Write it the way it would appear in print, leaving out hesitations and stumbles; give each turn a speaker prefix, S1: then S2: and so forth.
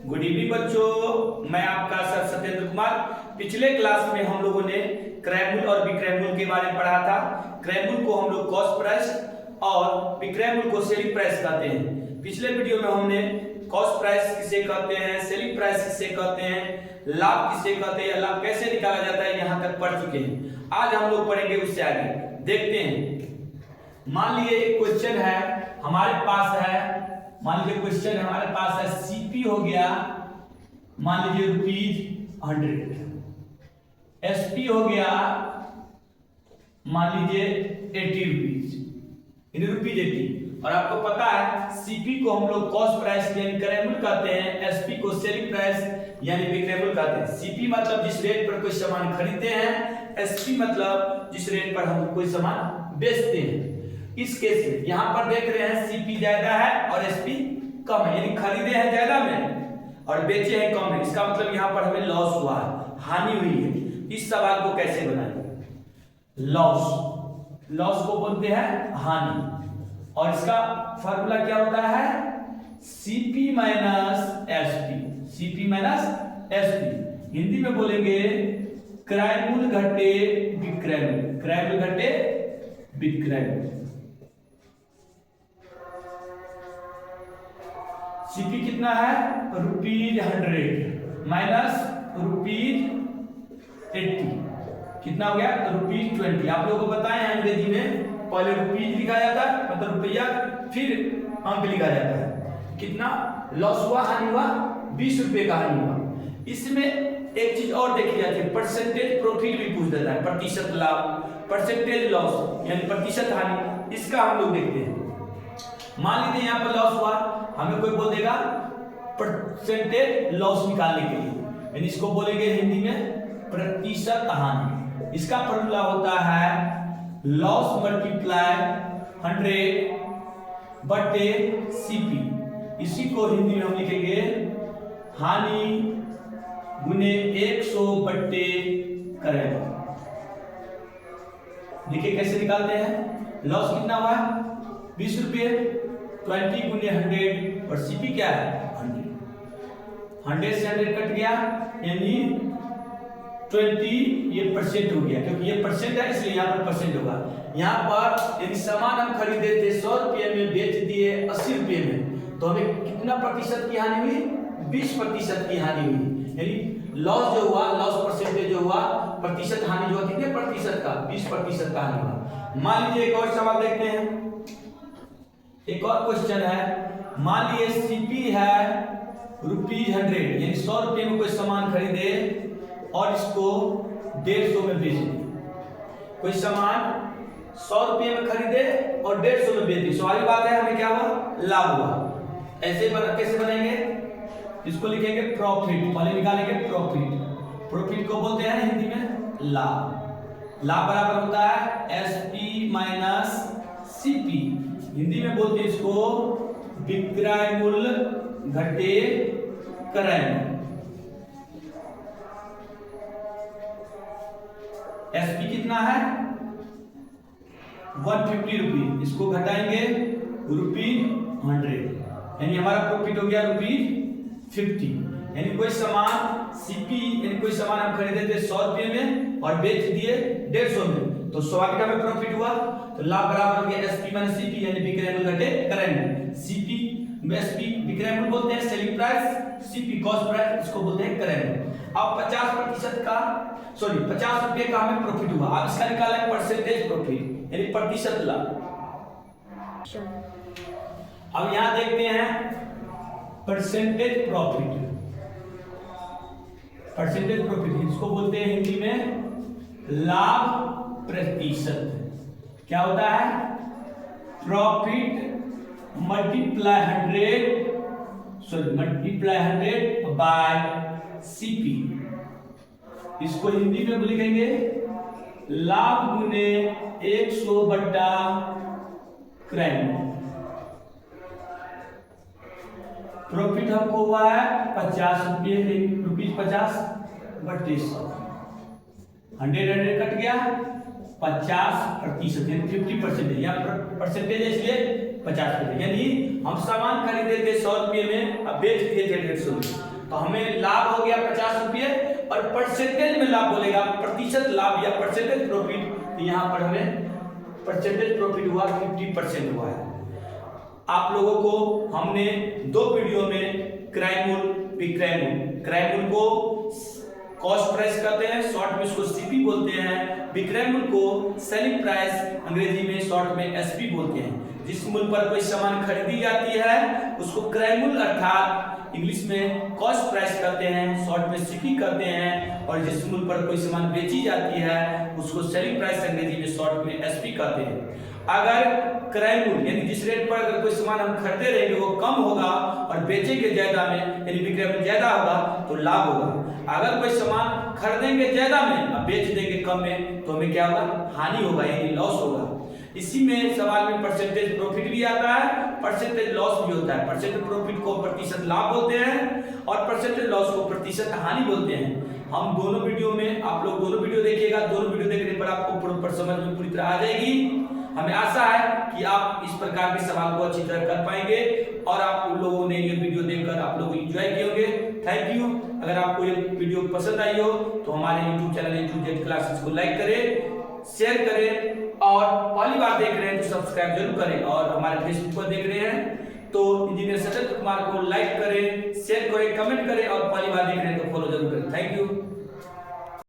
S1: Good evening बच्चों, मैं आपका सर सत्येंद्र कुमार। पिछले क्लास में हम लोगों ने क्रय मूल्य और विक्रय मूल्य के बारे में पढ़ा था। क्रय मूल्य को हम लोग कॉस्ट प्राइस और विक्रय मूल्य को सेलिंग प्राइस कहते हैं। पिछले वीडियो में हमने कॉस्ट प्राइस किसे कहते हैं, सेलिंग प्राइस किसे कहते हैं, लाभ किसे कहते हैं, लाभ कैसे निकाला जाता है, यहाँ तक पढ़ चुके हैं। आज हम लोग पढ़ेंगे उससे आगे। देखते हैं, मान लीजिए एक क्वेश्चन है हमारे पास है, मान लीजिए क्वेश्चन हमारे पास है सीपी हो गया, मान लीजिए ₹100, एसपी हो गया मान लीजिए ₹80, ₹80। और आपको पता है सीपी को हम लोग कॉस्ट प्राइस यानी क्रय मूल्य कहते हैं, एसपी को सेलिंग प्राइस यानी विक्रय मूल्य कहते हैं। सीपी मतलब जिस रेट पर कोई सामान खरीदते हैं, एसपी मतलब जिस रेट पर हम कोई सामान बेचते हैं। इस केस में यहाँ पर देख रहे हैं सीपी ज्यादा है और एसपी कम है, यानी खरीदे हैं ज्यादा में और बेचे हैं कम में। इसका मतलब यहाँ पर हमें लॉस हुआ है, हानि हुई है। इस सवाल को कैसे बनाएंगे? लॉस को बोलते हैं हानि, और इसका फार्मूला क्या होता है? CP minus SP. CP minus SP Hindi में बोलेंगे क्रय मूल्य घटे विक्रय मूल्य, क्रय मूल्य घटे विक्रय मूल्य। सीपी कितना है? ₹100 माइनस ₹80 कितना हो गया? ₹20। आप लोगों को बताए हैं अंग्रेजी में पहले रुपीज लिखा जाता है, मतलब रुपया, फिर अंक लिखा जाता है। कितना लॉस हुआ, हानि हुआ? ₹20 का हानि हुआ। इसमें एक चीज और देखी जाती है, परसेंटेज प्रॉफिट भी पूछ देता है, प्रतिशत लाभ, परसेंटेज लॉस यानी प्रतिशत हानि। इसका हम लोग देखते हैं। मान लीजिए यहाँ पर लॉस हुआ, हमें कोई बोल देगा परसेंटेज लॉस निकालने के लिए, यानी इसको बोलेंगे हिंदी में प्रतिशत हानि। इसका फॉर्मूला होता है लॉस मल्टीप्लाई 100 बटे सीपी। इसी को हिंदी में हम लिखेंगे हानि गुने 100 बटे क्रय। देखिए कैसे निकालते हैं। लॉस कितना हुआ? ₹20, 20 गुने 100, और सीपी क्या है? 100। 100 से 100 कट गया, यानी 20 ये परसेंट हो गया, क्योंकि ये परसेंट है इसलिए यहाँ पर परसेंट होगा। यहाँ पर यदि सामान हम खरीदे थे ₹100 में, बेच दिए ₹80 में, तो हमें कितना प्रतिशत की हानि हुई? 20% की हानि हुई। यानी लॉस जो हुआ, लॉस परसेंटेज जो हुआ, प्रतिशत हानि जो कितने प्रतिशत का? 20% का हानि हुआ। मान लीजिए एक और सवाल देखते हैं। एक और क्वेश्चन है, मान लीजिए सीपी है ₹100, यानी ₹100 में कोई सामान खरीदे और इसको 150 में बेच दिए। कोई सामान ₹100 में खरीदे और 150 में बेच दिए। सवाल बात है, हमें क्या हुआ? लाभ हुआ। ऐसे कैसे बनेंगे? इसको लिखेंगे प्रॉफिट, पहले निकालेंगे प्रॉफिट। प्रॉफिट को बोलते हैं हिंदी में लाभ। लाभ बराबर होता है एसपी माइनस सीपी। हिंदी में बोलते हैं इसको विक्रय मूल्य घटे क्रय मूल्य। एसपी कितना है? ₹150। इसको घटाएंगे ₹100, यानी हमारा प्रॉफिट हो गया ₹50। यानी कोई सामान सीपी, यानी कोई सामान हम खरीदे थे ₹100 में और बेच दिए 150 में, तो स्वाभाविक में प्रॉफिट हुआ। तो लाभ बराबर हो गया एसपी माइनस सीपी, यानी विक्रय मूल्य घटे क्रय मूल्य। सीपी एसपी विक्रय मूल्य बोलते हैं selling price, CP cost price, इसको बोलते हैं क्रय मूल्य। अब 50% का ₹50 का हमें प्रॉफिट हुआ। अब इसका निकाला है परसेंटेज प्रॉफिट, यानी प्रतिशत लाभ। अब यहां देखते हैं परसेंटेज प्रॉफिट। परसेंटेज प्रॉफिट इसको बोलते हैं हिंदी में लाभ प्रतिशत। क्या होता है? Profit multiply 100 bye CP. इसको हिंदी में लिखेंगे लाभ गुने 100 बटा क्रय मूल्य। प्रॉफिट हमको हुआ है ₹50, ₹50 बटे 100। 100 कट गया, 50% यानी 50%। यहाँ परसेंटेज इसलिए 50%, यानी हम सामान खरीदे थे 100 रुपये में, अब बेच दिए थे 150 में, तो हमें लाभ हो गया 50 रुपये। और परसेंटेज में लाभ बोलेगा, प्रतिशत लाभ या परसेंटेज प्रॉफिट, तो यहाँ पर हमें परसेंटेज प्रॉफिट हुआ 50% हुआ है। आप लोगों को हमने 2 वीडियो में क्रय मूल्य, विक्रय मूल्य, क्रय मूल्य को कॉस्ट प्राइस कहते हैं, शॉर्ट में इसको सीपी बोलते हैं, विक्रय मूल्य को सेलिंग प्राइस अंग्रेजी में शॉर्ट में एसपी बोलते हैं। जिस मूल्य पर कोई सामान खरीदी जाती है उसको क्रय मूल्य अर्थात इंग्लिश में कॉस्ट प्राइस कहते हैं, शॉर्ट में सीपी कहते हैं, और जिस मूल्य पर कोई सामान बेची जाती है उसको सेलिंग प्राइस अंग्रेजी में शॉर्ट में एसपी कहते हैं। अगर क्रय मूल्य यानी जिस रेट पर अगर कोई सामान हम खरीदे रहेंगे वो कम होगा और बेचेंगे ज्यादा में यानी विक्रय मूल्य ज्यादा होगा तो लाभ होगा। अगर कोई सामान खरीदेंगे ज्यादा में और बेच देंगे कम में तो हमें क्या होगा, हानि होगा यानी लॉस होगा। इसी में सवाल में परसेंटेज प्रॉफिट भी आता है, परसेंटेज लॉस भी होता है। परसेंटेज प्रॉफिट को प्रतिशत लाभ बोलते हैं और परसेंटेज लॉस को प्रतिशत हानि बोलते हैं। हम दोनों वीडियो में, आप लोग दोनों वीडियो देखिएगा, दोनों वीडियो देखने पर आपको प्रॉपर समझ में पूरी तरह आ जाएगी। हमें आशा है कि आप इस प्रकार के सवाल को अच्छी तरह कर पाएंगे और आप उन लोगों ने ये वीडियो देखकर आप लोग एंजॉय किए होंगे। Thank you. अगर आपको ये वीडियो पसंद आई हो तो हमारे YouTube चैनल A-Z क्लासेस को लाइक करें, शेयर करें, और पहली बार देख रहे हैं तो सब्सक्राइब जरूर करें, और हमारे फेसबुक पर देख रहे हैं तो इंजीनियर सजल कुमार को लाइक करें, शेयर करें, कमेंट करें, और पहली बार देख रहे हैं तो फॉलो जरूर करें। Thank you.